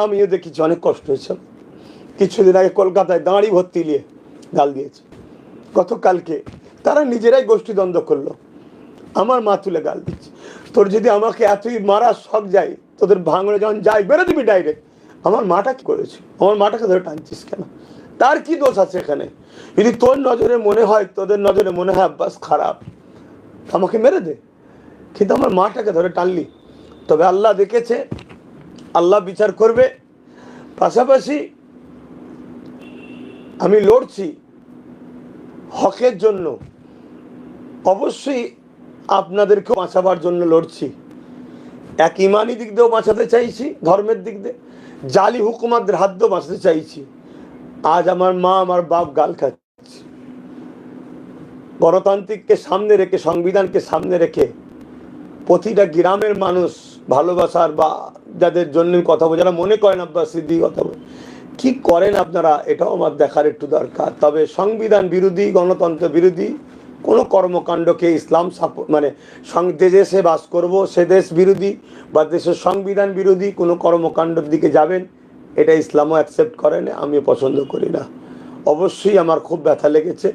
আমিও দেখেছি, অনেক কষ্ট হয়েছে। কিছুদিন আগে কলকাতায় দাঁড়ি ভর্তি নিয়ে গাল দিয়েছে। গতকালকে তারা নিজেরাই গোষ্ঠীদ্বন্দ্ব করলো, আমার মা তুলে গাল দিচ্ছে। তোর যদি আমাকে এতই মারা শখ যায়, তোদের ভাঙড়ে যখন যাই বেরো দিবি ডাইরেক্ট। আমার মাটা কি করেছে? আমার মাটাকে ধরে টানছিস কেন? তার কি দোষ আছে এখানে? যদি তোর নজরে মনে হয়, তোদের নজরে মনে হয় আব্বাস খারাপ, আমাকে মেরে দে, কিন্তু আমার মাটাকে ধরে টানলি। তবে আল্লাহ দেখেছে, আল্লাহ বিচার করবে। পাশাপাশি আমি লড়ছি হকের জন্য, অবশ্যই আপনাদেরকেও বাঁচাবার জন্য লড়ছি। এক ইমানি দিক দিয়েও বাঁচাতে চাইছি, ধর্মের দিক দিয়ে জালি হুকুমাতদের হাত দিয়েও বাঁচাতে চাইছি। আজ আমার মা আমার বাপ গাল খাচ্ছে। গণতান্ত্রিককে সামনে রেখে, সংবিধানকে সামনে রেখে প্রতিটা গ্রামের মানুষ ভালোবাসার বা যাদের জন্য কথা বলে, যারা মনে করেন আব্বাস সিদ্দিকী কথা বলে, কি করেন আপনারা, এটাও আমার দেখার একটু দরকার। তবে সংবিধান বিরোধী, গণতন্ত্র বিরোধী কোনো কর্মকাণ্ডকে ইসলাম মানে যে দেশে বাস করব সে দেশ বিরোধী বা দেশের সংবিধান বিরোধী কোনো কর্মকাণ্ডের দিকে যাবেন, এটা ইসলামও অ্যাকসেপ্ট করে না, আমিও পছন্দ করি না। অবশ্যই আমার খুব ব্যথা লেগেছে।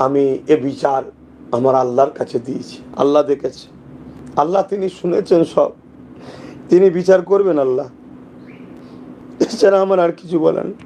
আমি এ বিচার আমার আল্লাহর কাছে দিয়েছি, আল্লাহ দেখেছে, আল্লাহ তিনি শুনেছেন সব, তিনি বিচার করবেন আল্লাহ। এছাড়া আমার আর কিছু বলার নেই।